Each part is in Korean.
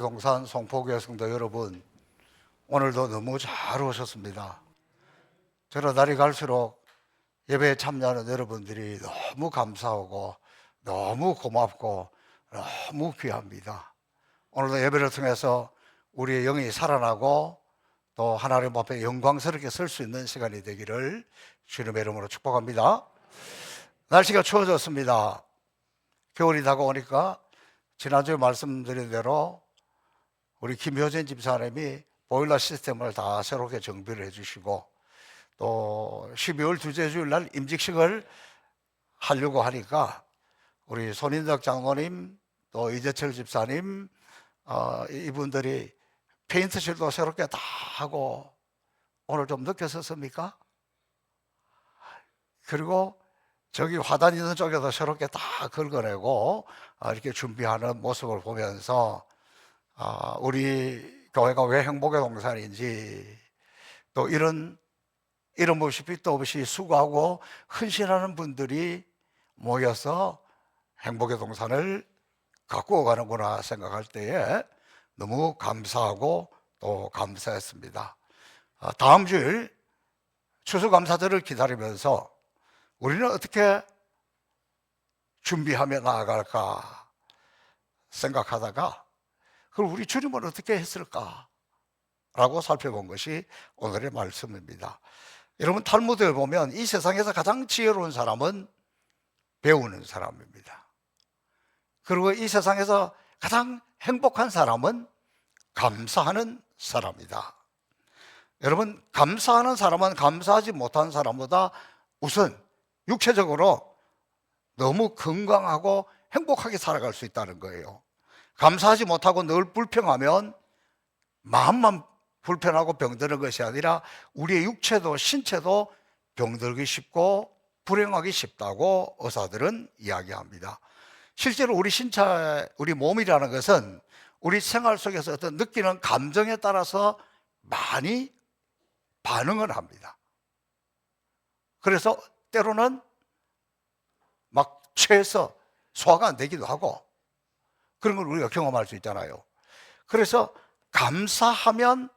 동산 송포교회 성도 여러분, 오늘도 너무 잘 오셨습니다. 저는 날이 갈수록 예배에 참여하는 여러분들이 너무 감사하고 너무 고맙고 너무 귀합니다. 오늘도 예배를 통해서 우리의 영이 살아나고 또 하나님 앞에 영광스럽게 설 수 있는 시간이 되기를 주님의 이름으로 축복합니다. 날씨가 추워졌습니다. 겨울이 다가오니까 지난주에 말씀드린 대로 우리 김효진 집사님이 보일러 시스템을 다 새롭게 정비를 해주시고 또 12월 둘째 주일 날 임직식을 하려고 하니까 우리 손인덕 장로님 또 이재철 집사님 이분들이 페인트칠도 새롭게 다 하고 오늘 좀 늦게 섰습니까? 그리고 저기 화단 있는 쪽에도 새롭게 다 긁어내고 이렇게 준비하는 모습을 보면서 우리 교회가 왜 행복의 동산인지 또 이런 이름 없이 빛도 없이 수고하고 헌신하는 분들이 모여서 행복의 동산을 가꾸어 가는구나 생각할 때에 너무 감사하고 또 감사했습니다. 다음 주일 추수감사절을 기다리면서 우리는 어떻게 준비하며 나아갈까 생각하다가 그럼 우리 주님은 어떻게 했을까? 라고 살펴본 것이 오늘의 말씀입니다. 여러분 탈무드에 보면 이 세상에서 가장 지혜로운 사람은 배우는 사람입니다. 그리고 이 세상에서 가장 행복한 사람은 감사하는 사람이다. 여러분 감사하는 사람은 감사하지 못한 사람보다 우선 육체적으로 너무 건강하고 행복하게 살아갈 수 있다는 거예요. 감사하지 못하고 늘 불평하면 마음만 불편하고 병드는 것이 아니라 우리의 육체도 신체도 병들기 쉽고 불행하기 쉽다고 의사들은 이야기합니다. 실제로 우리 신체, 우리 몸이라는 것은 우리 생활 속에서 어떤 느끼는 감정에 따라서 많이 반응을 합니다. 그래서 때로는 막 체해서 소화가 안 되기도 하고 그런 걸 우리가 경험할 수 있잖아요. 그래서 감사하면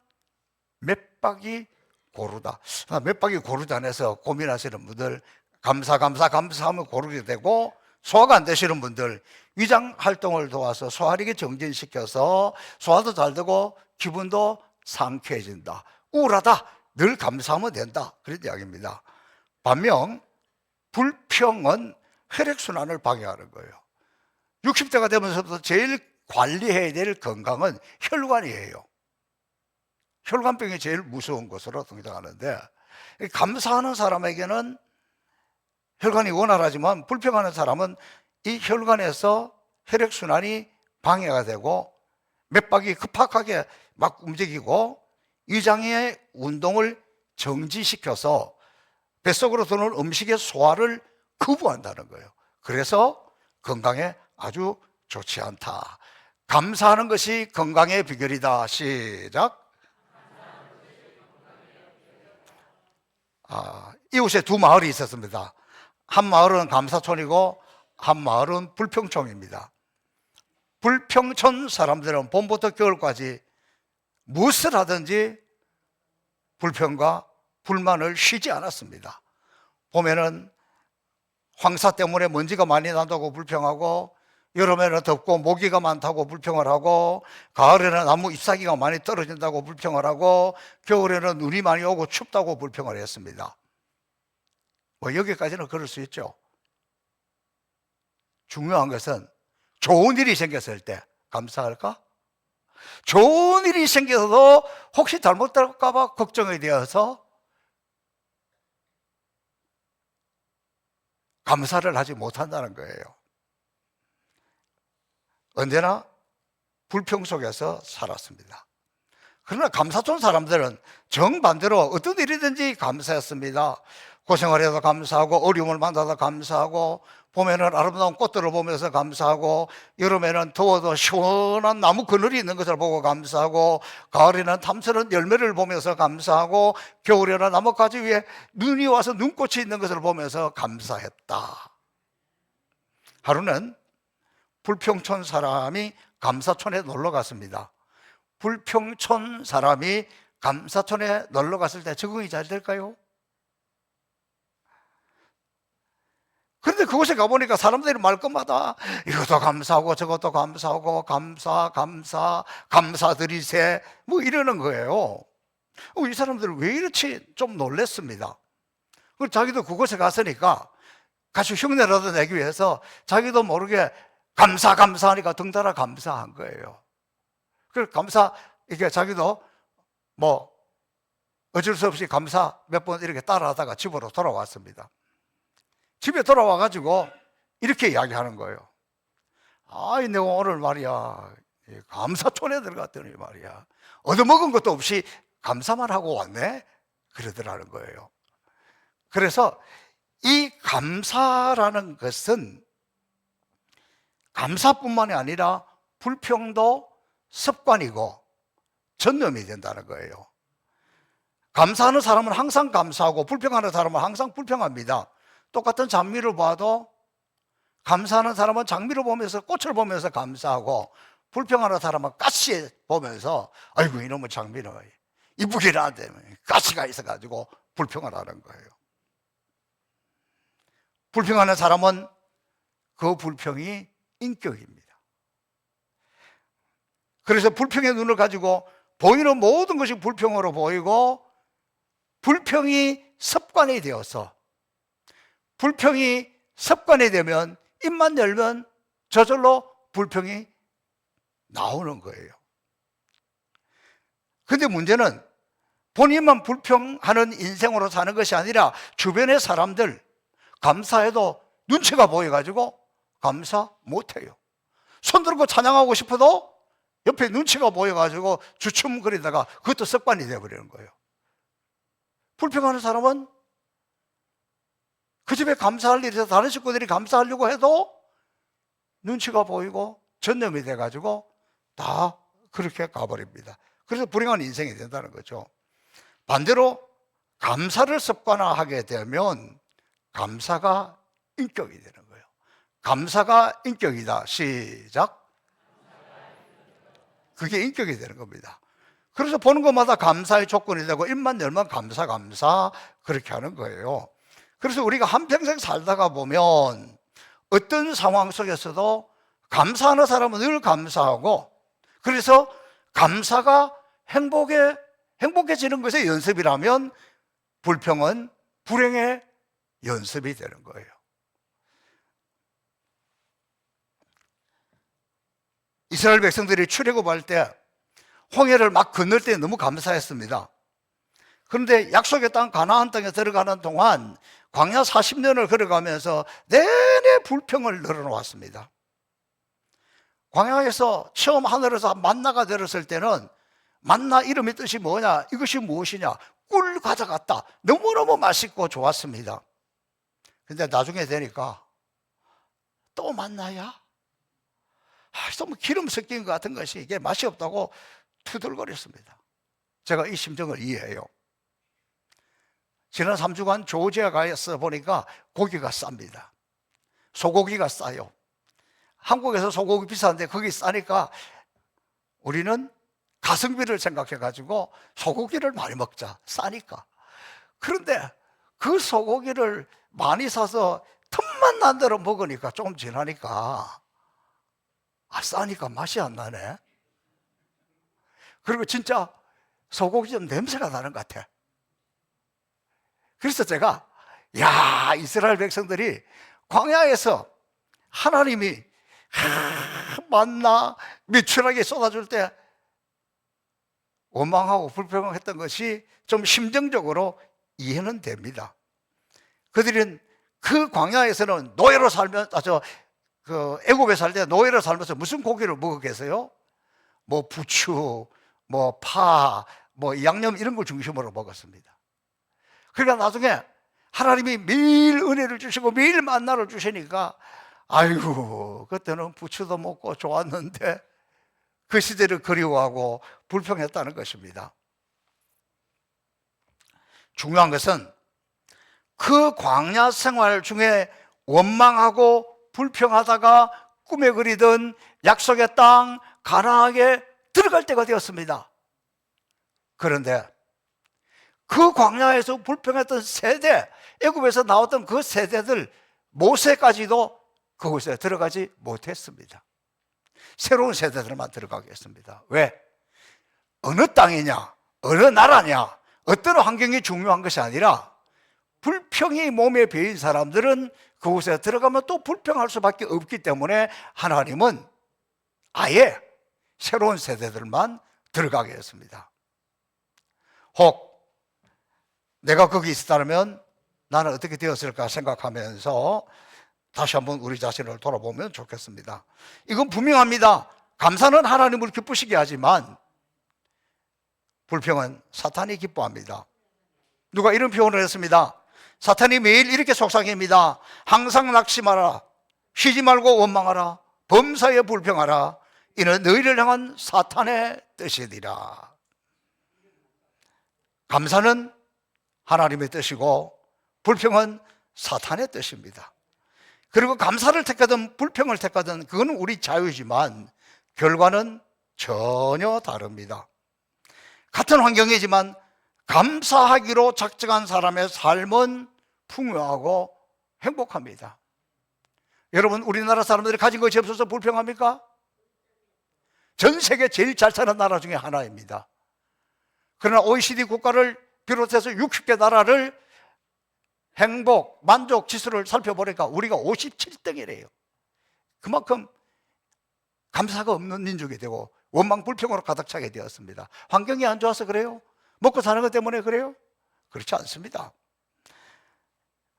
몇 박이 고르다. 몇 박이 고르다 해서 고민하시는 분들 감사하면 고르게 되고 소화가 안 되시는 분들 위장 활동을 도와서 소화력이 정진시켜서 소화도 잘 되고 기분도 상쾌해진다. 우울하다. 늘 감사하면 된다. 그런 이야기입니다. 반면 불평은 혈액순환을 방해하는 거예요. 60대가 되면서부터 제일 관리해야 될 건강은 혈관이에요. 혈관병이 제일 무서운 것으로 등장하는데 감사하는 사람에게는 혈관이 원활하지만 불평하는 사람은 이 혈관에서 혈액순환이 방해가 되고 맥박이 급박하게 막 움직이고 위장의 운동을 정지시켜서 뱃속으로 들어오는 음식의 소화를 거부한다는 거예요. 그래서 건강에 아주 좋지 않다. 감사하는 것이 건강의 비결이다. 시작. 이웃에 두 마을이 있었습니다. 한 마을은 감사촌이고 한 마을은 불평촌입니다. 불평촌 사람들은 봄부터 겨울까지 무엇을 하든지 불평과 불만을 쉬지 않았습니다. 봄에는 황사 때문에 먼지가 많이 난다고 불평하고 여름에는 덥고 모기가 많다고 불평을 하고 가을에는 나무 잎사귀가 많이 떨어진다고 불평을 하고 겨울에는 눈이 많이 오고 춥다고 불평을 했습니다. 여기까지는 그럴 수 있죠. 중요한 것은 좋은 일이 생겼을 때 감사할까? 좋은 일이 생겨서도 혹시 잘못될까 봐 걱정이 되어서 감사를 하지 못한다는 거예요. 언제나 불평 속에서 살았습니다. 그러나 감사촌 사람들은 정반대로 어떤 일이든지 감사했습니다. 고생을 해도 감사하고 어려움을 만나도 감사하고 봄에는 아름다운 꽃들을 보면서 감사하고 여름에는 더워도 시원한 나무 그늘이 있는 것을 보고 감사하고 가을에는 탐스러운 열매를 보면서 감사하고 겨울에는 나뭇가지 위에 눈이 와서 눈꽃이 있는 것을 보면서 감사했다. 하루는 불평촌 사람이 감사촌에 놀러 갔습니다. 불평촌 사람이 감사촌에 놀러 갔을 때 적응이 잘 될까요? 그런데 그곳에 가보니까 사람들이 말끝마다 이것도 감사하고 저것도 감사하고 감사드리세 뭐 이러는 거예요. 이 사람들은 왜 이렇지 좀 놀랬습니다. 자기도 그곳에 갔으니까 같이 흉내라도 내기 위해서 자기도 모르게 감사하니까 덩달아 감사한 거예요. 그래서 이게 자기도 뭐 어쩔 수 없이 감사 몇 번 이렇게 따라하다가 집으로 돌아왔습니다. 집에 돌아와가지고 이렇게 이야기하는 거예요. 내가 오늘 말이야 감사촌에 들어갔더니 말이야 얻어먹은 것도 없이 감사만 하고 왔네 그러더라는 거예요. 그래서 이 감사라는 것은 감사뿐만이 아니라 불평도 습관이고 전념이 된다는 거예요. 감사하는 사람은 항상 감사하고 불평하는 사람은 항상 불평합니다. 똑같은 장미를 봐도 감사하는 사람은 장미를 보면서 꽃을 보면서 감사하고 불평하는 사람은 가시 보면서 아이고 이놈의 장미는 이쁘긴 한데 가시가 있어가지고 불평을 하는 거예요. 불평하는 사람은 그 불평이 인격입니다. 그래서 불평의 눈을 가지고 보이는 모든 것이 불평으로 보이고 불평이 습관이 되어서 불평이 습관이 되면 입만 열면 저절로 불평이 나오는 거예요. 그런데 문제는 본인만 불평하는 인생으로 사는 것이 아니라 주변의 사람들 감사해도 눈치가 보여가지고 감사 못해요. 손 들고 찬양하고 싶어도 옆에 눈치가 보여가지고 주춤거리다가 그것도 습관이 되어버리는 거예요. 불평하는 사람은 그 집에 감사할 일이 있어서 다른 식구들이 감사하려고 해도 눈치가 보이고 전념이 돼가지고 다 그렇게 가버립니다. 그래서 불행한 인생이 된다는 거죠. 반대로 감사를 습관화하게 되면 감사가 인격이 되는 거예요. 감사가 인격이다. 시작. 그게 인격이 되는 겁니다. 그래서 보는 것마다 감사의 조건이 되고 입만 열면 감사 그렇게 하는 거예요. 그래서 우리가 한평생 살다가 보면 어떤 상황 속에서도 감사하는 사람은 늘 감사하고 그래서 감사가 행복해지는 것의 연습이라면 불평은 불행의 연습이 되는 거예요. 이스라엘 백성들이 출애굽할 때 홍해를 막 건널 때 너무 감사했습니다. 그런데 약속의 땅 가나안 땅에 들어가는 동안 광야 40년을 걸어가면서 내내 불평을 늘어놓았습니다. 광야에서 처음 하늘에서 만나가 내렸을 때는 만나 이름의 뜻이 뭐냐, 이것이 무엇이냐, 꿀 과자 같다, 너무너무 맛있고 좋았습니다. 근데 나중에 되니까 또 만나야 좀 기름 섞인 것 같은 것이 이게 맛이 없다고 투덜거렸습니다. 제가 이 심정을 이해해요. 지난 3주간 조지아 가서 보니까 고기가 쌉니다. 소고기가 싸요. 한국에서 소고기 비싼데 거기 싸니까 우리는 가성비를 생각해가지고 소고기를 많이 먹자, 싸니까. 그런데 그 소고기를 많이 사서 틈만 난 대로 먹으니까 조금 지나니까 싸니까 맛이 안 나네. 그리고 진짜 소고기 좀 냄새가 나는 것 같아. 그래서 제가 이스라엘 백성들이 광야에서 하나님이 만나 미출하게 쏟아줄 때 원망하고 불평했던 것이 좀 심정적으로 이해는 됩니다. 그들은 그 광야에서는 노예로 살면서 애굽에 살 때 노예로 살면서 무슨 고기를 먹었겠어요? 뭐 부추, 뭐 파, 뭐 양념 이런 걸 중심으로 먹었습니다. 그러니까 나중에 하나님이 매일 은혜를 주시고 매일 만나를 주시니까 아이고 그때는 부추도 먹고 좋았는데 그 시대를 그리워하고 불평했다는 것입니다. 중요한 것은 그 광야 생활 중에 원망하고 불평하다가 꿈에 그리던 약속의 땅 가나안에 들어갈 때가 되었습니다. 그런데 그 광야에서 불평했던 세대, 애굽에서 나왔던 그 세대들 모세까지도 그곳에 들어가지 못했습니다. 새로운 세대들만 들어가겠습니다. 왜? 어느 땅이냐, 어느 나라냐, 어떤 환경이 중요한 것이 아니라 불평이 몸에 배인 사람들은 그곳에 들어가면 또 불평할 수밖에 없기 때문에 하나님은 아예 새로운 세대들만 들어가게 했습니다. 혹 내가 거기 있었다면 나는 어떻게 되었을까 생각하면서 다시 한번 우리 자신을 돌아보면 좋겠습니다. 이건 분명합니다. 감사는 하나님을 기쁘시게 하지만 불평은 사탄이 기뻐합니다. 누가 이런 표현을 했습니다. 사탄이 매일 이렇게 속삭입니다. 항상 낙심하라, 쉬지 말고 원망하라, 범사에 불평하라. 이는 너희를 향한 사탄의 뜻이니라. 감사는 하나님의 뜻이고 불평은 사탄의 뜻입니다. 그리고 감사를 택하든 불평을 택하든 그건 우리 자유지만 결과는 전혀 다릅니다. 같은 환경이지만 감사하기로 작정한 사람의 삶은 풍요하고 행복합니다. 여러분, 우리나라 사람들이 가진 것이 없어서 불평합니까? 전 세계 제일 잘 사는 나라 중에 하나입니다. 그러나 OECD 국가를 비롯해서 60개 나라를 행복, 만족 지수를 살펴보니까 우리가 57등이래요. 그만큼 감사가 없는 민족이 되고 원망 불평으로 가득 차게 되었습니다. 환경이 안 좋아서 그래요? 먹고 사는 것 때문에 그래요? 그렇지 않습니다.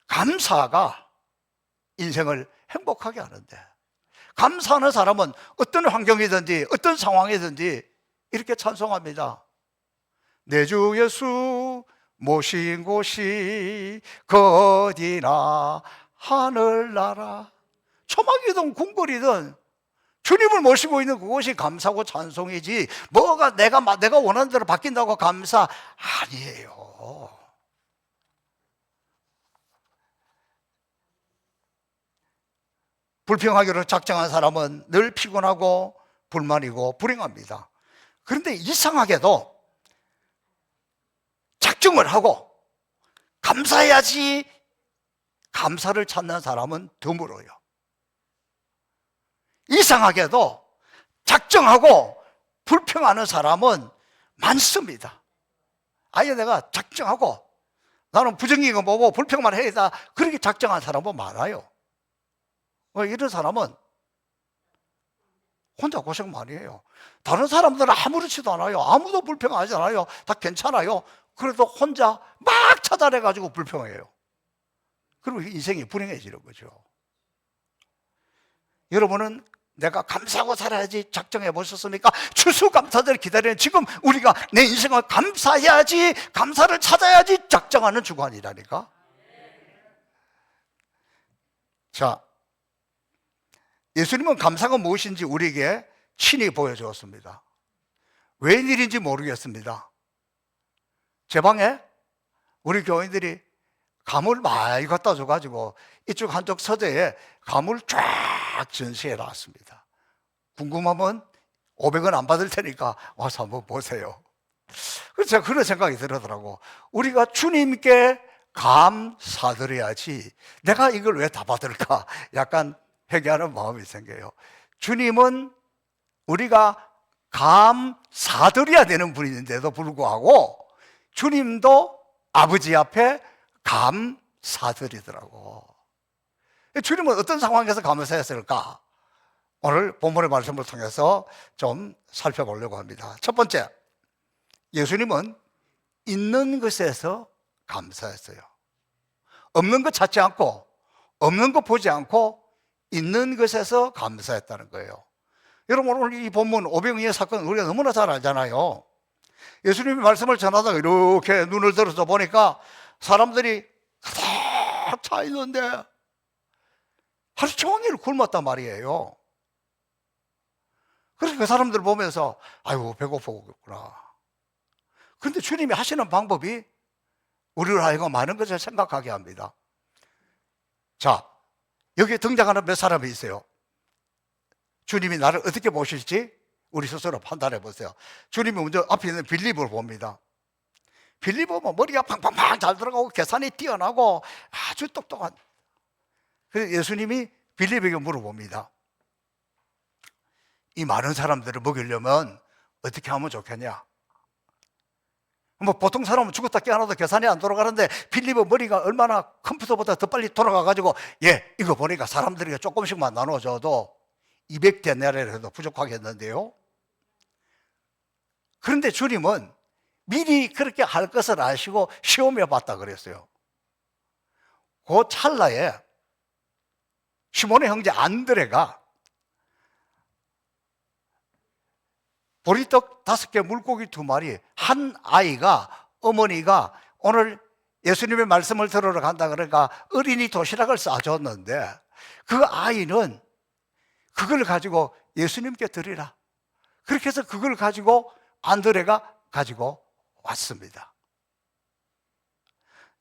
감사가 인생을 행복하게 하는데, 감사하는 사람은 어떤 환경이든지 어떤 상황이든지 이렇게 찬송합니다. 내 주 예수 모신 곳이 어디나 하늘나라. 초막이든 궁궐이든 주님을 모시고 있는 그곳이 감사고 찬송이지, 뭐가 내가 원하는 대로 바뀐다고 감사 아니에요. 불평하기로 작정한 사람은 늘 피곤하고 불만이고 불행합니다. 그런데 이상하게도 작정을 하고 감사해야지 감사를 찾는 사람은 드물어요. 이상하게도 작정하고 불평하는 사람은 많습니다. 아예 내가 작정하고 나는 부정이고 뭐고 불평만 해야 그렇게 작정한 사람은 많아요. 이런 사람은 혼자 고생 많이 해요. 다른 사람들은 아무렇지도 않아요. 아무도 불평하지 않아요. 다 괜찮아요. 그래도 혼자 막 찾아내가지고 불평해요. 그리고 인생이 불행해지는 거죠. 여러분은 내가 감사하고 살아야지 작정해 보셨습니까? 추수감사절을 기다리는 지금 우리가 내 인생을 감사해야지, 감사를 찾아야지 작정하는 주관이라니까. 자, 예수님은 감사가 무엇인지 우리에게 친히 보여주었습니다. 웬일인지 모르겠습니다. 제 방에 우리 교인들이 감을 많이 갖다 줘가지고 이쪽 한쪽 서재에 감을 쫙 전시해 놨습니다. 궁금하면 500원 안 받을 테니까 와서 한번 보세요. 그래서 제가 그런 생각이 들더라고. 우리가 주님께 감사드려야지 내가 이걸 왜 다 받을까? 약간 회개하는 마음이 생겨요. 주님은 우리가 감사드려야 되는 분인데도 불구하고 주님도 아버지 앞에 감사드리더라고. 주님은 어떤 상황에서 감사했을까? 오늘 본문의 말씀을 통해서 좀 살펴보려고 합니다. 첫 번째, 예수님은 있는 것에서 감사했어요. 없는 것 찾지 않고 없는 것 보지 않고 있는 것에서 감사했다는 거예요. 여러분, 오늘 이 본문 오병이의 사건 우리가 너무나 잘 알잖아요. 예수님이 말씀을 전하다가 이렇게 눈을 들어서 보니까 사람들이 가득 차 있는데 하루 종일 굶었단 말이에요. 그래서 그 사람들 보면서 아이고 배고프겠구나. 그런데 주님이 하시는 방법이 우리를 하여금 많은 것을 생각하게 합니다. 자, 여기 등장하는 몇 사람이 있어요. 주님이 나를 어떻게 보실지 우리 스스로 판단해 보세요. 주님이 먼저 앞에 있는 빌립을 봅니다. 빌립은 머리가 팡팡팡 잘 들어가고 계산이 뛰어나고 아주 똑똑한. 그래서 예수님이 빌립에게 물어봅니다. 이 많은 사람들을 먹이려면 어떻게 하면 좋겠냐? 뭐 보통 사람은 죽었다 깨어나도 계산이 안 돌아가는데 빌립의 머리가 얼마나 컴퓨터보다 더 빨리 돌아가가지고 이거 보니까 사람들에게 조금씩만 나눠줘도 200데나리온에도 부족하겠는데요. 그런데 주님은 미리 그렇게 할 것을 아시고 시험해 봤다 그랬어요. 그 찰나에 시몬의 형제 안드레가 보리떡 5개, 물고기 2마리, 한 아이가, 어머니가 오늘 예수님의 말씀을 들으러 간다 그러니까 어린이 도시락을 싸줬는데 그 아이는 그걸 가지고 예수님께 드리라. 그렇게 해서 그걸 가지고 안드레가 가지고 왔습니다.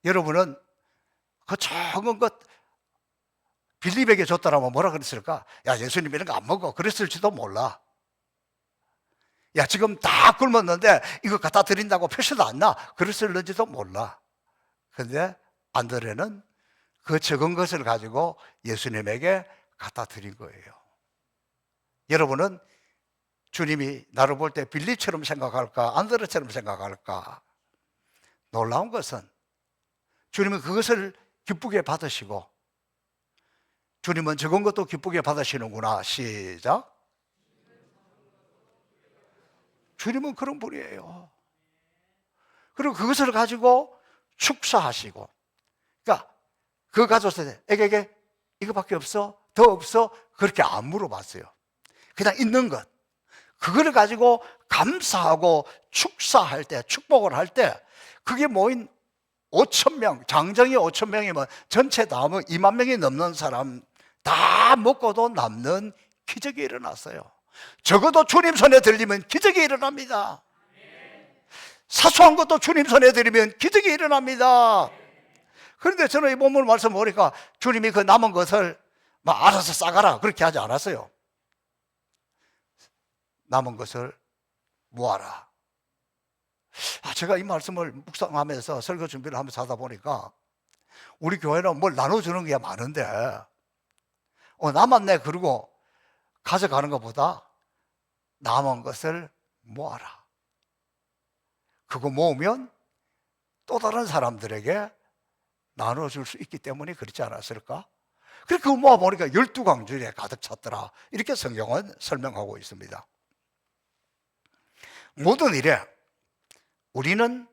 여러분은 그 적은 것 빌립에게 줬더라면 뭐라 그랬을까? 야, 예수님 이런 거 안 먹어. 그랬을지도 몰라. 야, 지금 다 굶었는데 이거 갖다 드린다고 표시도 안 나. 그랬을는지도 몰라. 근데 안드레는 그 적은 것을 가지고 예수님에게 갖다 드린 거예요. 여러분은 주님이 나를 볼 때 빌립처럼 생각할까? 안드레처럼 생각할까? 놀라운 것은 주님은 그것을 기쁘게 받으시고 주님은 적은 것도 기쁘게 받으시는구나. 시작. 주님은 그런 분이에요. 그리고 그것을 가지고 축사하시고, 그러니까 그거 가져서 애에게 이거밖에 없어? 더 없어? 그렇게 안 물어봤어요. 그냥 있는 것. 그걸 가지고 감사하고 축사할 때, 축복을 할 때, 그게 모인 5,000명, 장정이 5,000명이면 전체 다 하면 2만 명이 넘는 사람 다 먹고도 남는 기적이 일어났어요. 적어도 주님 손에 들리면 기적이 일어납니다. 사소한 것도 주님 손에 들리면 기적이 일어납니다. 그런데 저는 이 본문 말씀 보니까 주님이 그 남은 것을 막 알아서 싸가라 그렇게 하지 않았어요. 남은 것을 모아라. 제가 이 말씀을 묵상하면서 설교 준비를 하면서 하다 보니까 우리 교회는 뭘 나눠주는 게 많은데 남았네 그러고 가져가는 것보다 남은 것을 모아라. 그거 모으면 또 다른 사람들에게 나눠줄 수 있기 때문에 그렇지 않았을까? 그래서 그거 모아보니까 12광주리에 가득 찼더라. 이렇게 성경은 설명하고 있습니다. 모든 일에 우리는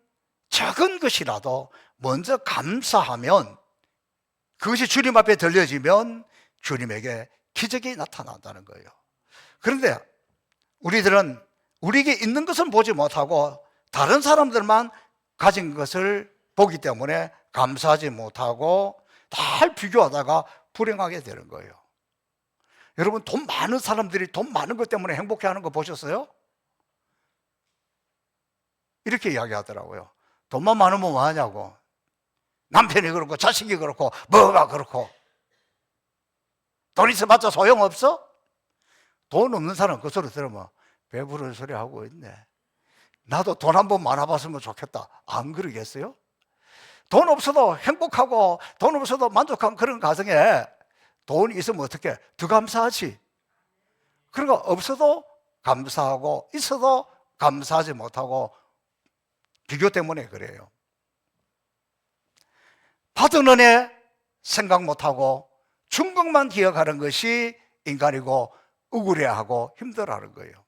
작은 것이라도 먼저 감사하면 그것이 주님 앞에 들려지면 주님에게 기적이 나타난다는 거예요. 그런데 우리들은 우리에게 있는 것은 보지 못하고 다른 사람들만 가진 것을 보기 때문에 감사하지 못하고 다 비교하다가 불행하게 되는 거예요. 여러분, 돈 많은 사람들이 돈 많은 것 때문에 행복해하는 거 보셨어요? 이렇게 이야기하더라고요. 돈만 많으면 뭐 하냐고. 남편이 그렇고 자식이 그렇고 뭐가 그렇고. 돈 있어봤자 소용없어? 돈 없는 사람 그 소리 들으면 배부른 소리 하고 있네. 나도 돈 한 번 많아봤으면 좋겠다. 안 그러겠어요? 돈 없어도 행복하고 돈 없어도 만족한 그런 가정에 돈이 있으면 어떻게? 더 감사하지. 그러니까 없어도 감사하고 있어도 감사하지 못하고 비교 때문에 그래요. 받은 은혜 생각 못하고 준 것만 기억하는 것이 인간이고 억울해하고 힘들어하는 거예요.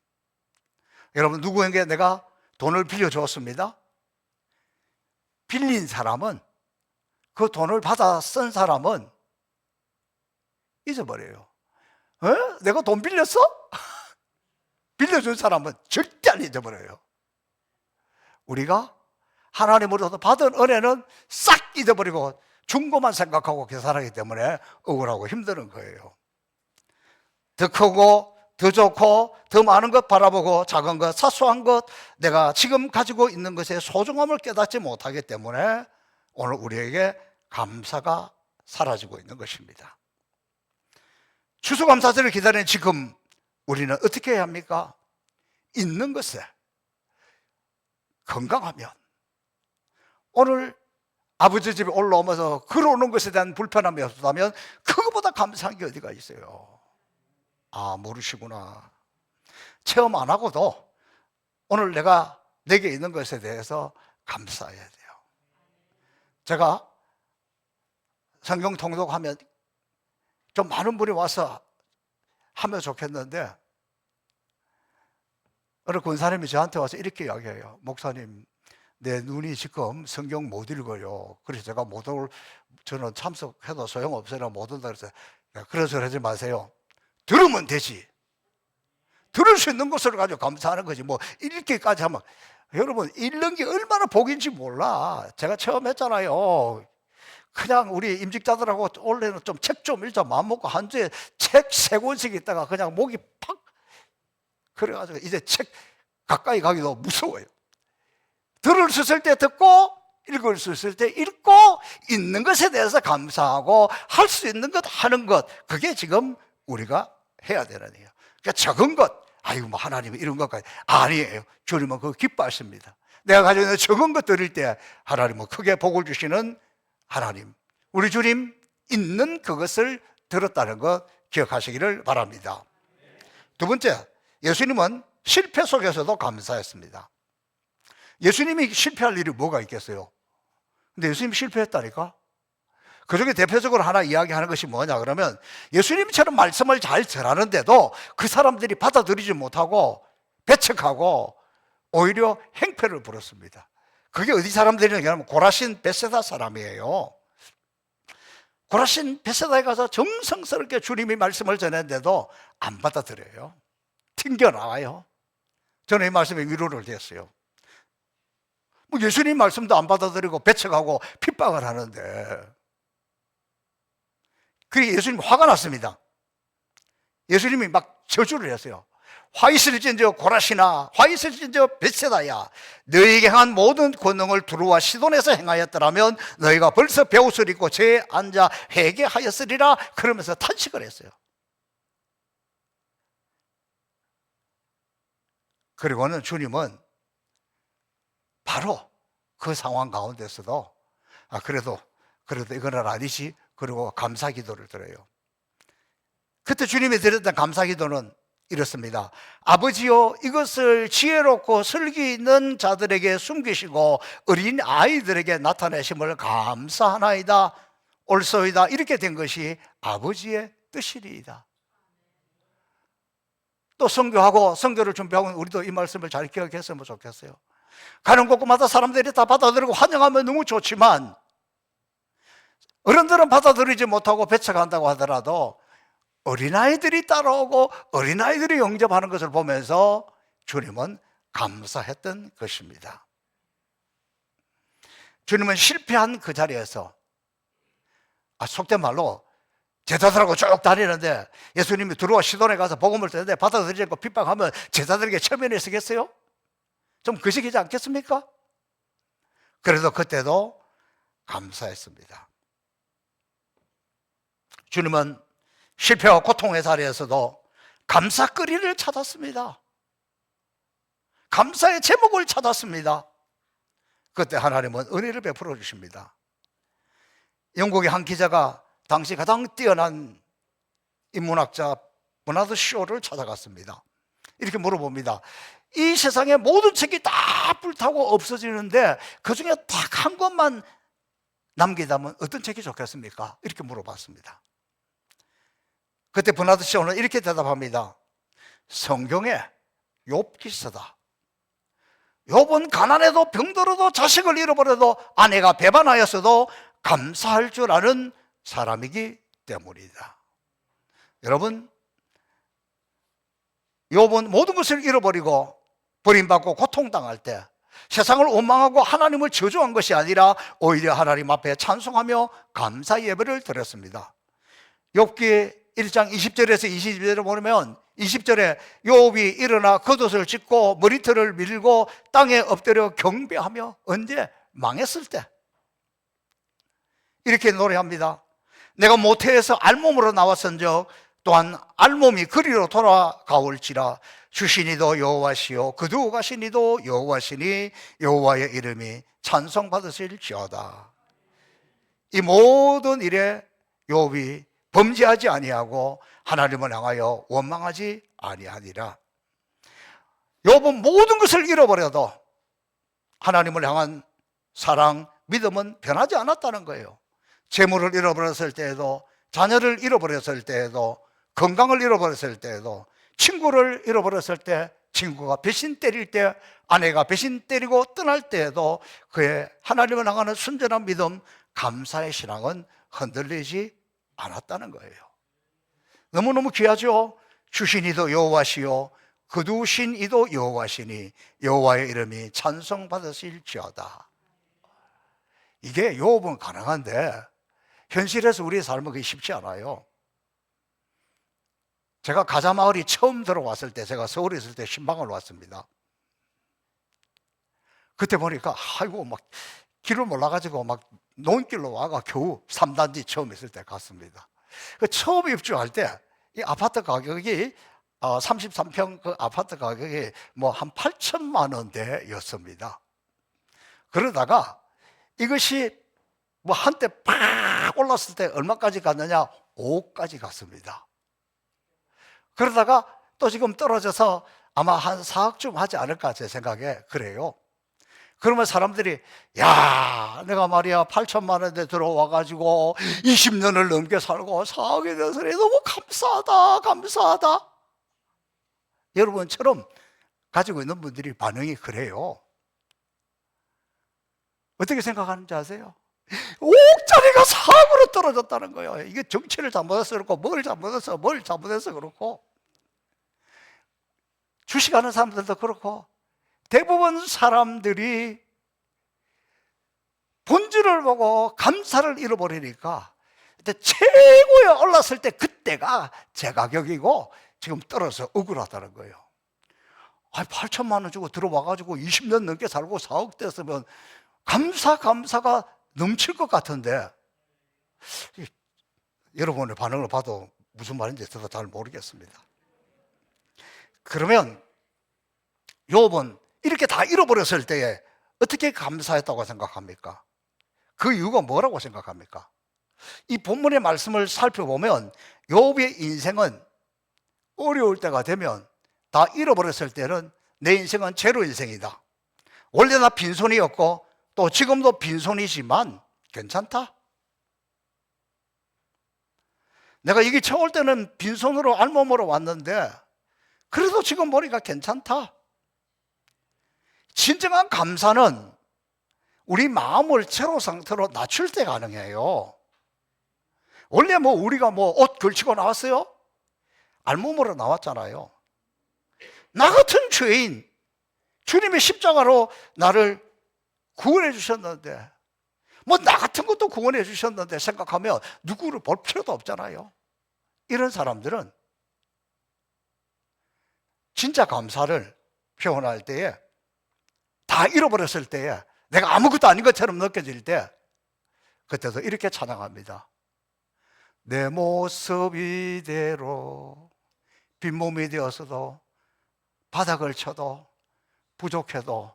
여러분, 누구에게 내가 돈을 빌려줬습니다. 빌린 사람은 그 돈을 받아 쓴 사람은 잊어버려요. 내가 돈 빌렸어? 빌려준 사람은 절대 안 잊어버려요. 우리가 하나님으로부터 받은 은혜는 싹 잊어버리고 준 것만 생각하고 계산하기 때문에 억울하고 힘드는 거예요. 더 크고 더 좋고 더 많은 것 바라보고 작은 것, 사소한 것, 내가 지금 가지고 있는 것의 소중함을 깨닫지 못하기 때문에 오늘 우리에게 감사가 사라지고 있는 것입니다. 추수감사절을 기다리는 지금 우리는 어떻게 해야 합니까? 있는 것에 건강하면, 오늘 아버지 집에 올라오면서 걸어오는 것에 대한 불편함이 없다면 그거보다 감사한 게 어디가 있어요? 아, 모르시구나. 체험 안 하고도 오늘 내게 있는 것에 대해서 감사해야 돼요. 제가 성경 통독하면 좀 많은 분이 와서 하면 좋겠는데, 어느 권사님이 저한테 와서 이렇게 이야기해요. 목사님, 내 눈이 지금 성경 못 읽어요. 그래서 제가 저는 참석해도 소용없어요. 못 온다 그랬어요. 그래서 그러지 마세요. 들으면 되지. 들을 수 있는 것으로 가지고 감사하는 거지. 뭐 읽기까지 하면, 여러분 읽는 게 얼마나 복인지 몰라. 제가 처음 했잖아요. 그냥 우리 임직자들하고 원래는 좀 책 좀 읽자 마음 먹고 한 주에 책 3권씩 있다가 그냥 목이 팍, 그래가지고 이제 책 가까이 가기도 무서워요. 들을 수 있을 때 듣고, 읽을 수 있을 때 읽고, 있는 것에 대해서 감사하고, 할 수 있는 것 하는 것, 그게 지금 우리가 해야 되는 거예요. 그러니까 적은 것, 아이고 뭐 하나님은 이런 것까지 아니에요. 주님은 그거 기뻐하십니다. 내가 가지고 있는 적은 것 드릴 때 하나님은 크게 복을 주시는 하나님, 우리 주님 있는 그것을 들었다는 것 기억하시기를 바랍니다. 두 번째, 예수님은 실패 속에서도 감사했습니다. 예수님이 실패할 일이 뭐가 있겠어요? 근데 예수님이 실패했다니까? 그 중에 대표적으로 하나 이야기하는 것이 뭐냐 그러면, 예수님처럼 말씀을 잘 전하는데도 그 사람들이 받아들이지 못하고 배척하고 오히려 행패를 부렸습니다. 그게 어디 사람들이냐면 고라신 베세다 사람이에요. 고라신 베세다에 가서 정성스럽게 주님이 말씀을 전했는데도 안 받아들여요. 튕겨나와요. 저는 이 말씀에 위로를 드렸어요. 뭐 예수님 말씀도 안 받아들이고 배척하고 핍박을 하는데, 그게 예수님 화가 났습니다. 예수님이 막 저주를 했어요. 화 있을진저 고라시나, 화 있을진저 벳세다야, 너희에게 행한 모든 권능을 두루와 시돈에서 행하였더라면 너희가 벌써 배옷을 입고 죄에 앉아 회개하였으리라. 그러면서 탄식을 했어요. 그리고는 주님은 바로 그 상황 가운데서도 그래도 이거는 아니지, 그리고 감사 기도를 드려요. 그때 주님이 드렸던 감사 기도는 이렇습니다. 아버지여, 이것을 지혜롭고 슬기 있는 자들에게 숨기시고 어린 아이들에게 나타내심을 감사하나이다. 옳소이다. 이렇게 된 것이 아버지의 뜻이리이다. 또 선교를 준비하고 우리도 이 말씀을 잘 기억했으면 좋겠어요. 가는 곳마다 사람들이 다 받아들이고 환영하면 너무 좋지만, 어른들은 받아들이지 못하고 배척한다고 하더라도 어린아이들이 따라오고 어린아이들이 영접하는 것을 보면서 주님은 감사했던 것입니다. 주님은 실패한 그 자리에서, 속된 말로 제자들하고 쭉 다니는데 예수님이 들어와 시돈에 가서 복음을 듣는데 받아들이지 않고 핍박하면 제자들에게 체면이 쓰겠어요? 좀 거시기지 않겠습니까? 그래도 그때도 감사했습니다. 주님은 실패와 고통의 자리에서도 감사거리를 찾았습니다. 감사의 제목을 찾았습니다. 그때 하나님은 은혜를 베풀어 주십니다. 영국의 한 기자가 당시 가장 뛰어난 인문학자 버나드 쇼를 찾아갔습니다. 이렇게 물어봅니다. 이 세상의 모든 책이 다 불타고 없어지는데 그 중에 딱 한 권만 남기다면 어떤 책이 좋겠습니까? 이렇게 물어봤습니다. 그때 버나드 쇼는 이렇게 대답합니다. 성경의 욥기서다. 욥은 가난해도 병들어도 자식을 잃어버려도 아내가 배반하였어도 감사할 줄 아는 사람이기 때문이다. 여러분, 욥은 모든 것을 잃어버리고 버림받고 고통당할 때 세상을 원망하고 하나님을 저주한 것이 아니라 오히려 하나님 앞에 찬송하며 감사 예배를 드렸습니다. 욥기 1장 20절에서 22절을 보면 20절에 욥이 일어나 겉옷을 찢고 머리털을 밀고 땅에 엎드려 경배하며, 언제? 망했을 때 이렇게 노래합니다. 내가 모태에서 알몸으로 나왔은즉 또한 알몸이 그리로 돌아가올지라 주시니도 여호와시요 그두고 가시니도 여호와시니 여호와의 이름이 찬송받으실지어다. 이 모든 일에 욥이 범죄하지 아니하고 하나님을 향하여 원망하지 아니하니라. 욥은 모든 것을 잃어버려도 하나님을 향한 사랑, 믿음은 변하지 않았다는 거예요. 재물을 잃어버렸을 때에도, 자녀를 잃어버렸을 때에도, 건강을 잃어버렸을 때에도, 친구를 잃어버렸을 때, 친구가 배신 때릴 때, 아내가 배신 때리고 떠날 때에도 그의 하나님을 향하는 순전한 믿음, 감사의 신앙은 흔들리지 않았다는 거예요. 너무너무 귀하죠. 주신 이도 여호와시요 거두신 이도 여호와시니 여호와의 이름이 찬송받으실지어다. 이게 욥은 가능한데 현실에서 우리의 삶은 그게 쉽지 않아요. 제가 가자마을이 처음 들어왔을 때, 제가 서울에 있을 때 신방을 왔습니다. 그때 보니까 아이고 막 길을 몰라가지고 막 논길로 와가 겨우 3단지 처음 있을 때 갔습니다. 그 처음 입주할 때 이 아파트 가격이 33평 그 아파트 가격이 뭐 한 8천만 원대였습니다. 그러다가 이것이 뭐 한때 팍 올랐을 때 얼마까지 갔느냐? 5억까지 갔습니다. 그러다가 또 지금 떨어져서 아마 한 4억쯤 하지 않을까 제 생각에 그래요. 그러면 사람들이 야 내가 말이야 8천만 원에 들어와가지고 20년을 넘게 살고 4억에 대해서 너무 감사하다 감사하다. 여러분처럼 가지고 있는 분들이 반응이 그래요. 어떻게 생각하는지 아세요? 5억짜리가 4억으로 떨어졌다는 거예요. 이게 정치를 잘못해서 그렇고 뭘 잘못해서 그렇고 주식하는 사람들도 그렇고 대부분 사람들이 본질을 보고 감사를 잃어버리니까 최고에 올랐을 때 그때가 제 가격이고 지금 떨어져서 억울하다는 거예요. 8천만 원 주고 들어와가지고 20년 넘게 살고 4억 됐으면 감사가 넘칠 것 같은데 여러분의 반응을 봐도 무슨 말인지 저도 잘 모르겠습니다. 그러면 욥은 이렇게 다 잃어버렸을 때에 어떻게 감사했다고 생각합니까? 그 이유가 뭐라고 생각합니까? 이 본문의 말씀을 살펴보면 욥의 인생은 어려울 때가 되면 다 잃어버렸을 때는 내 인생은 제로 인생이다. 원래 나 빈손이었고 또 지금도 빈손이지만 괜찮다. 내가 여기 처음 올 때는 빈손으로 알몸으로 왔는데 그래도 지금 머리가 괜찮다. 진정한 감사는 우리 마음을 제로 상태로 낮출 때 가능해요. 원래 뭐 우리가 뭐 옷 걸치고 나왔어요? 알몸으로 나왔잖아요. 나 같은 죄인, 주님의 십자가로 나를 구원해 주셨는데 뭐 나 같은 것도 구원해 주셨는데 생각하면 누구를 볼 필요도 없잖아요. 이런 사람들은 진짜 감사를 표현할 때에 다 잃어버렸을 때에 내가 아무것도 아닌 것처럼 느껴질 때 그때도 이렇게 찬양합니다. 내 모습 이대로 빈몸이 되어서도 바닥을 쳐도 부족해도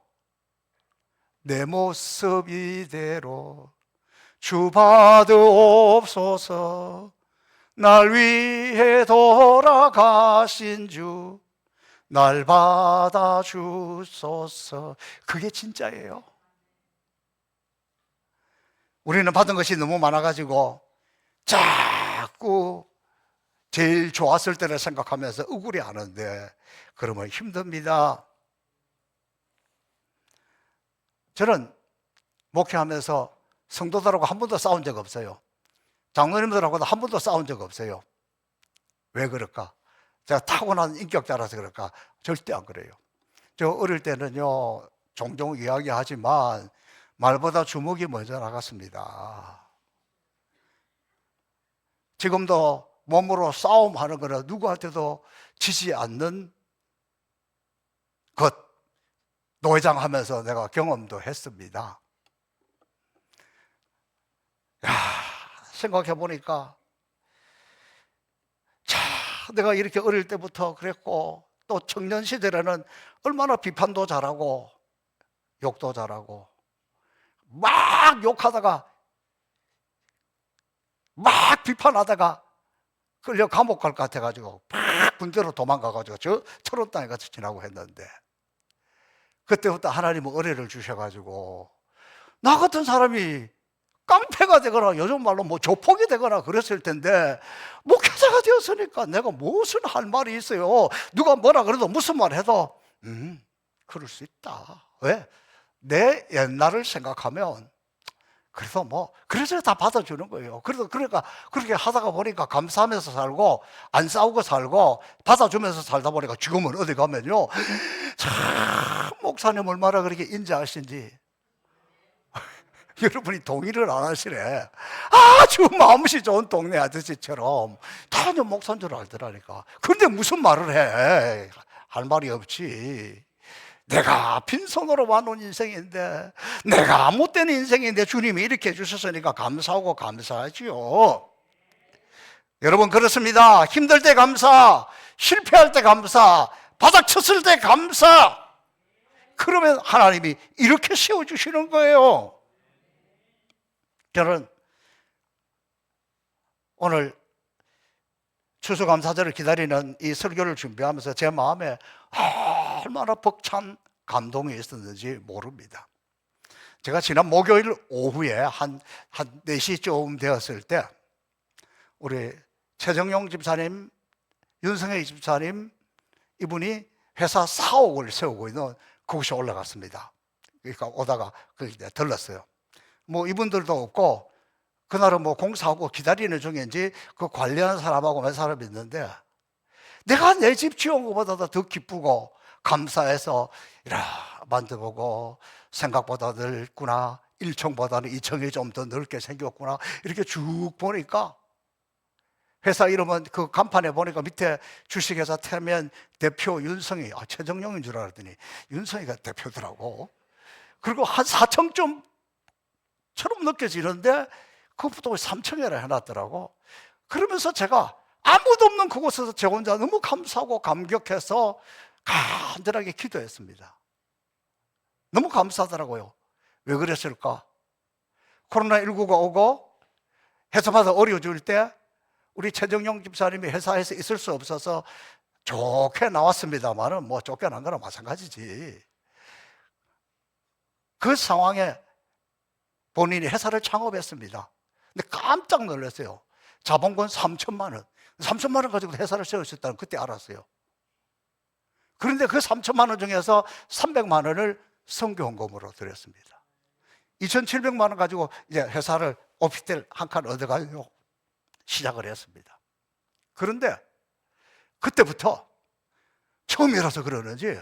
내 모습 이대로 주 받으옵소서. 날 위해 돌아가신 주 날 받아주소서. 그게 진짜예요. 우리는 받은 것이 너무 많아가지고 자꾸 제일 좋았을 때를 생각하면서 억울해하는데 그러면 힘듭니다. 저는 목회하면서 성도들하고 한 번도 싸운 적 없어요. 장로님들하고도 한 번도 싸운 적 없어요. 왜 그럴까? 제가 타고난 인격자라서 그럴까? 절대 안 그래요. 저 어릴 때는요 종종 이야기하지만 말보다 주먹이 먼저 나갔습니다. 지금도 몸으로 싸움하는 거는 누구한테도 지지 않는 것 노회장 하면서 내가 경험도 했습니다. 야, 생각해 보니까 참 내가 이렇게 어릴 때부터 그랬고 또 청년 시절에는 얼마나 비판도 잘하고 욕도 잘하고 막 욕하다가 막 비판하다가 끌려 감옥 갈 것 같아가지고 막 군대로 도망가가지고 저 철원 땅에 가서 지나고 했는데, 그때부터 하나님은 은혜를 주셔가지고 나 같은 사람이 깡패가 되거나 요즘 말로 뭐 조폭이 되거나 그랬을 텐데 목회자가 되었으니까 내가 무슨 할 말이 있어요. 누가 뭐라 그래도 무슨 말 해도 그럴 수 있다. 왜? 내 옛날을 생각하면 그래서 그래서 다 받아주는 거예요. 그러니까 그렇게 하다가 보니까 감사하면서 살고 안 싸우고 살고 받아주면서 살다 보니까 지금은 어디 가면요, 참 목사님 얼마나 그렇게 인자하신지 여러분이 동의를 안 하시네. 아주 마음씨 좋은 동네 아저씨처럼 다녀 목사인 줄 알더라니까. 그런데 무슨 말을 해? 할 말이 없지. 내가 빈손으로 와놓은 인생인데, 내가 못된 인생인데 주님이 이렇게 해주셨으니까 감사하고 감사하지요. 여러분 그렇습니다. 힘들 때 감사, 실패할 때 감사, 바닥쳤을 때 감사. 그러면 하나님이 이렇게 세워주시는 거예요. 저는 오늘 추수감사절을 기다리는 이 설교를 준비하면서 제 마음에 얼마나 벅찬 감동이 있었는지 모릅니다. 제가 지난 목요일 오후에 한 4시쯤 되었을 때 우리 최정용 집사님, 윤성혜 집사님 이분이 회사 사옥을 세우고 있는 그곳에 올라갔습니다. 그러니까 오다가 거기 들렀어요. 이분들도 없고 그날은 공사하고 기다리는 중인지 그 관리하는 사람하고 몇 사람이 있는데, 내가 내 집 지은 것보다 더 기쁘고 감사해서 이라 만져보고 생각보다 넓구나, 1층보다는 2층이 좀 더 넓게 생겼구나 이렇게 쭉 보니까 회사 이름은 그 간판에 보니까 밑에 주식회사 태면 대표 윤성희, 최정용인 줄 알았더니 윤성희가 대표더라고. 그리고 한 4층쯤 처럼 느껴지는데 그것부터 3층이라 해놨더라고. 그러면서 제가 아무도 없는 그곳에서 제 혼자 너무 감사하고 감격해서 간절하게 기도했습니다. 너무 감사하더라고요. 왜 그랬을까? 코로나19가 오고 회사마다 어려워질 때 우리 최정용 집사님이 회사에서 있을 수 없어서 좋게 나왔습니다만은 쫓겨난 거나 마찬가지지. 그 상황에 본인이 회사를 창업했습니다. 근데 깜짝 놀랐어요. 자본금 3천만 원. 3천만 원 가지고 회사를 세울 수 있다는 그때 알았어요. 그런데 그 3천만 원 중에서 300만 원을 선교헌금으로 드렸습니다. 2,700만 원 가지고 이제 회사를 오피스텔 한 칸 얻어가지고 시작을 했습니다. 그런데 그때부터 처음이라서 그러는지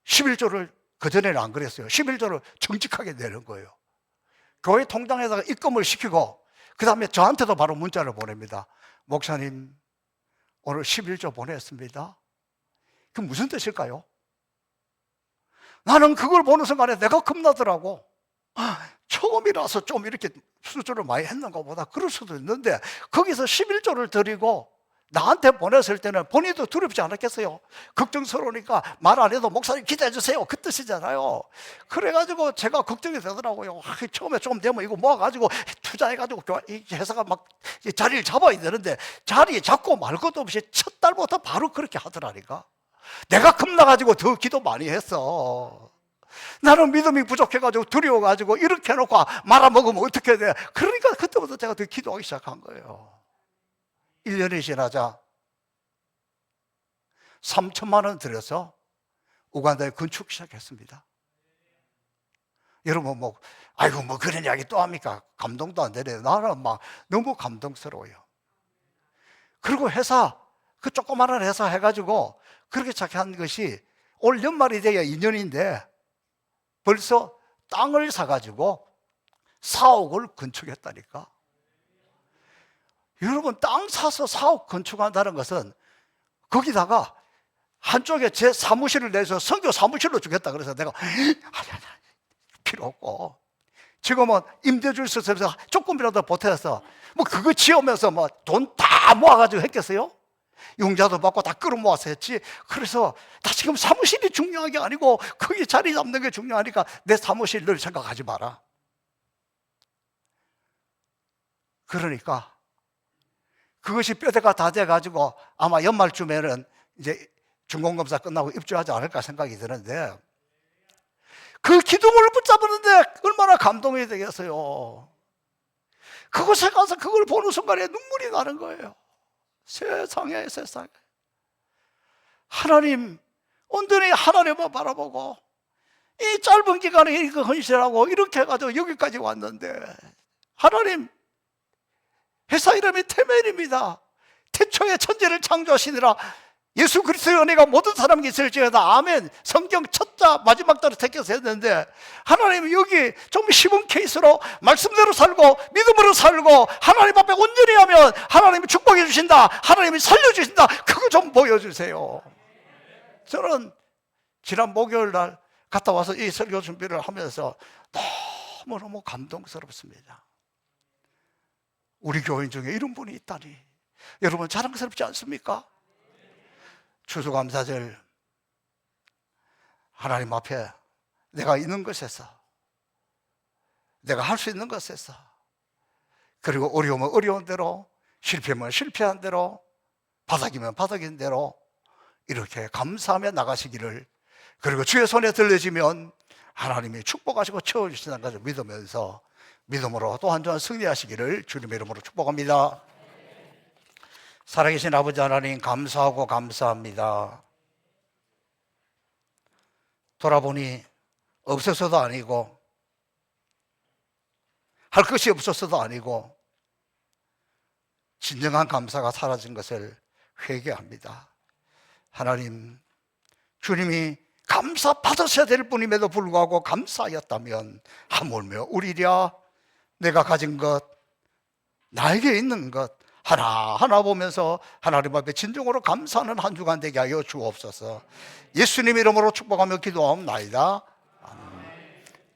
11조를, 그전에는 안 그랬어요. 11조를 정직하게 내는 거예요. 교회 통장에다가 입금을 시키고 그 다음에 저한테도 바로 문자를 보냅니다. 목사님 오늘 11조 보냈습니다. 그게 무슨 뜻일까요? 나는 그걸 보는 순간에 내가 겁나더라고. 처음이라서 좀 이렇게 수주를 많이 했는가 보다 그럴 수도 있는데, 거기서 11조를 드리고 나한테 보냈을 때는 본인도 두렵지 않았겠어요? 걱정스러우니까 말 안 해도 목사님 기도해 주세요 그 뜻이잖아요. 그래가지고 제가 걱정이 되더라고요. 처음에 좀 되면 이거 모아가지고 투자해가지고 이 회사가 막 자리를 잡아야 되는데 자리 잡고 말 것도 없이 첫 달부터 바로 그렇게 하더라니까. 내가 겁나가지고 더 기도 많이 했어. 나는 믿음이 부족해가지고 두려워가지고 이렇게 해놓고 말아먹으면 어떻게 돼? 그러니까 그때부터 제가 더 기도하기 시작한 거예요. 1년이 지나자 3천만 원 들여서 우간다에 건축 시작했습니다. 여러분 아이고 그런 이야기 또 합니까? 감동도 안 되네요. 나는 막 너무 감동스러워요. 그리고 회사, 그 조그마한 회사 해가지고 그렇게 시작한 것이 올 연말이 돼야 2년인데 벌써 땅을 사가지고 4억을 건축했다니까. 여러분 땅 사서 4억 건축한다는 것은 거기다가 한쪽에 제 사무실을 내서 선교 사무실로 주겠다 그래서 내가 필요 없고, 지금은 임대줄 수 있어서 조금이라도 보태서 그거 지으면서 돈 다 모아가지고 했겠어요? 융자도 받고 다 끌어모아서 했지. 그래서 나 지금 사무실이 중요한 게 아니고 거기 자리 잡는 게 중요하니까 내 사무실을 생각하지 마라. 그러니까 그것이 뼈대가 다 돼가지고 아마 연말쯤에는 이제 중공검사 끝나고 입주하지 않을까 생각이 드는데, 그 기둥을 붙잡았는데 얼마나 감동이 되겠어요. 그곳에 가서 그걸 보는 순간에 눈물이 나는 거예요. 세상에. 하나님, 온전히 하나님만 바라보고 이 짧은 기간에 이렇게 헌신하고 이렇게 해가지고 여기까지 왔는데, 하나님, 회사 이름이 테멜입니다. 태초에 천지를 창조하시니라 예수 그리스도의 은혜가 모든 사람에게 있을지어다. 아멘. 성경 첫자 마지막 자로 택해서 했는데, 하나님 여기 좀 쉬운 케이스로 말씀대로 살고 믿음으로 살고 하나님 앞에 온전히 하면 하나님이 축복해 주신다, 하나님이 살려주신다, 그거 좀 보여주세요. 저는 지난 목요일 날 갔다 와서 이 설교 준비를 하면서 너무너무 감동스럽습니다. 우리 교인 중에 이런 분이 있다니. 여러분 자랑스럽지 않습니까? 추수감사절 하나님 앞에 내가 있는 것에서, 내가 할 수 있는 것에서, 그리고 어려우면 어려운 대로, 실패면 실패한 대로, 바닥이면 바닥인 대로 이렇게 감사하며 나가시기를, 그리고 주의 손에 들려지면 하나님이 축복하시고 채워주신다는 것을 믿으면서 믿음으로 또 한 주간 승리하시기를 주님의 이름으로 축복합니다. 살아계신 아버지 하나님, 감사하고 감사합니다. 돌아보니 없어서도 아니고 할 것이 없어서도 아니고 진정한 감사가 사라진 것을 회개합니다. 하나님, 주님이 감사 받으셔야 될 분임에도 불구하고 감사하였다면 하물며 우리랴 내가 가진 것, 나에게 있는 것 하나하나 보면서 하나님 앞에 진정으로 감사하는 한 주간 되게 하여 주옵소서. 예수님 이름으로 축복하며 기도하옵나이다.